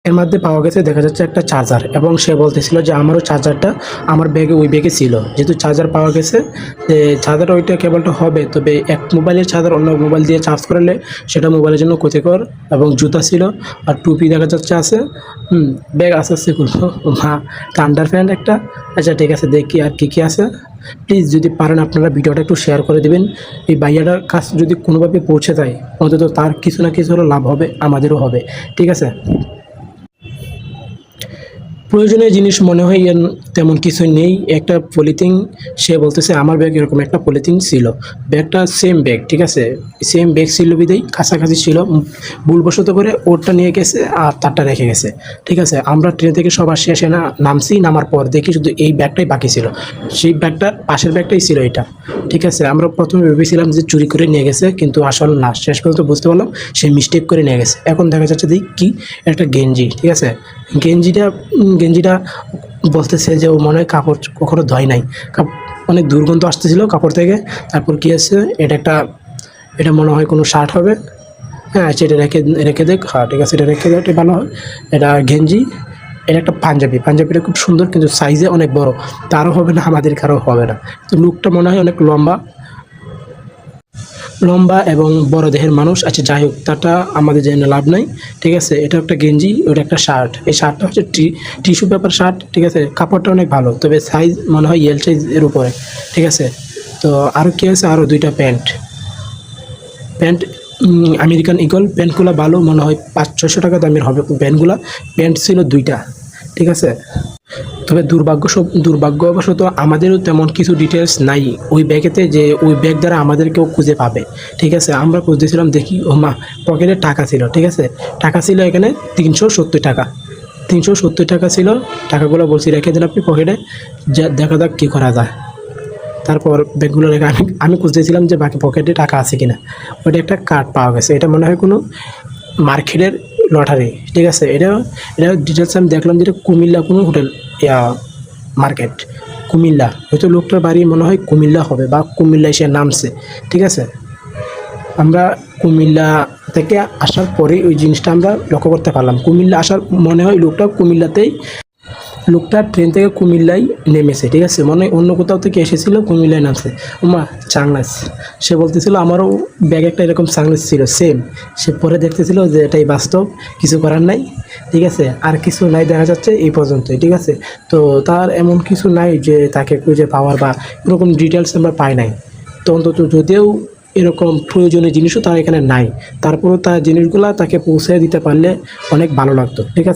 এর মধ্যে পাওয়া গেছে দেখা যাচ্ছে একটা চার্জার, এবং সে বলতেছিল যে আমারও চার্জারটা আমার ব্যাগে ওই ব্যাগে ছিল। যেহেতু চার্জার পাওয়া গেছে, যে চার্জার ওইটা কেবলটা হবে, তবে এক মোবাইলের চার্জার অন্য মোবাইল দিয়ে চার্জ করলে সেটা মোবাইলের জন্য ক্ষতিকর। এবং জুতা ছিল আর টুপি দেখা যাচ্ছে আছে। ব্যাগ আস্তে আস্তে খুলবো। মা, আন্ডার প্যান্ট একটা। আচ্ছা ঠিক আছে, দেখি আর কী কী আছে। প্লিজ যদি পারেন আপনারা ভিডিওটা একটু শেয়ার করে দেবেন। এই ভাইয়াটার কাছ যদি কোনোভাবে পৌঁছে যায়, অন্তত তার কিছু না কিছু হলো লাভ হবে, আমাদেরও হবে। ঠিক আছে, প্রয়োজনীয় জিনিস মনে হয় এর তেমন কিছু নেই। একটা পলিথিন, সে বলতেছে আমার ব্যাগ এরকম একটা পলিথিন ছিল। ব্যাগটা সেম ব্যাগ, ঠিক আছে, সেম ব্যাগ ছিল বিদেই কাছাকাছি ছিল। ভুলবশত করে ওরটা নিয়ে গেছে আর তারটা রেখে গেছে। ঠিক আছে, আমরা ট্রেন থেকে সবার শেষে নামছি, নামার পর দেখি শুধু এই ব্যাগটাই বাকি ছিল। সেই ব্যাগটা পাশের ব্যাগটাই ছিল এটা। ঠিক আছে, আমরা প্রথমে ভেবেছিলাম যে চুরি করে নিয়ে গেছে, কিন্তু আসলে না, শেষ পর্যন্ত বুঝতে পারলাম সে মিস্টেক করে নিয়ে গেছে। এখন দেখা যাচ্ছে যে কি একটা গেঞ্জি, ঠিক আছে, গেঞ্জিটা বলতেছে যে ও মনে হয় কাপড় কখনো ধয় নাই, অনেক দুর্গন্ধ আসতেছিল কাপড় থেকে। তারপর কি আছে, এটা মনে হয় কোনো শার্ট হবে। হ্যাঁ, সেটা রেখে রেখে দেখ। হ্যাঁ ঠিক আছে, এটা রেখে দেয়, এটা ভালো হয়। এটা গেঞ্জি। এটা একটা পাঞ্জাবিটা খুব সুন্দর, কিন্তু সাইজে অনেক বড়। তারও হবে না, আমাদের কারো হবে না। তো লুকটা মনে হয় অনেক লম্বা লম্বা এবং বড় দেহের মানুষ। আচ্ছা যাই হোক, তাটা আমাদের জেনে লাভ নাই। ঠিক আছে, এটা একটা গেঞ্জি, ওটা একটা শার্ট। এই শার্টটা হচ্ছে টিস্যু পেপার শার্ট। ঠিক আছে, কাপড়টা অনেক ভালো, তবে সাইজ মনে হয় এল সাইজের উপরে। ঠিক আছে, তো আরও কী আছে, আরও দুইটা প্যান্ট। আমেরিকান ইগল প্যান্টগুলো ভালো, মনে হয় 500-600 টাকা দামের হবে প্যান্টগুলো। প্যান্ট ছিল দুইটা। ঠিক আছে, তবে দুর্ভাগ্যবশত আমাদেরও তেমন কিছু ডিটেলস নাই ওই ব্যাগেতে, যে ওই ব্যাগ দ্বারা আমাদেরকেও খুঁজে পাবে। ঠিক আছে, আমরা খুঁজতেছিলাম, দেখি ও মা, পকেটে টাকা ছিল। ঠিক আছে, টাকা ছিল এখানে 370 টাকা। 370 টাকা ছিল। টাকাগুলো বলছি রেখে দিন আপনি পকেটে, যা দেখা যাক কী করা যায়। তারপর ব্যাগগুলো রেখে আমি খুঁজতেছিলাম যে বাকি পকেটে টাকা আছে কিনা। ওইটা একটা কার্ড পাওয়া গেছে, এটা মনে হয় কোনো মার্কেটের লটারি। ঠিক আছে, এটা ডিটেলস আমি দেখলাম যেটা কুমিল্লা কোনো হোটেল মার্কেট, কুমিল্লা। হয়তো লোকটার বাড়ি মনে হয় কুমিল্লা হবে, বা কুমিল্লায় সে নামছে। ঠিক আছে, আমরা কুমিল্লা থেকে আসার পরেই ওই জিনিসটা আমরা লক্ষ্য করতে পারলাম। কুমিল্লা আসার মনে হয় লোকটা ট্রেন থেকে কুমিল্লায় নেমেছে। ঠিক আছে, মনে হয় অন্য কোথাও থেকে এসেছিল, কুমিল্লায় নামছে। ওমা, চাংলাস। সে বলতেছিল আমারও ব্যাগে একটা এরকম চাংলাস ছিল সেম। সে পরে দেখতেছিল যে এটাই বাস্তব, কিছু করার নাই। ঠিক আছে, আর কিছু নাই দেখা যাচ্ছে এই পর্যন্তই। ঠিক আছে, তো তার এমন কিছু নাই যে তাকে খুঁজে পাওয়ার বা এরকম ডিটেলস আমরা পাই নাই। তো অন্তত যদিও এরকম প্রয়োজনীয় জিনিসও তার এখানে নাই, তারপরেও তার জিনিসগুলো তাকে পৌঁছে দিতে পারলে অনেক ভালো লাগতো। ঠিক আছে।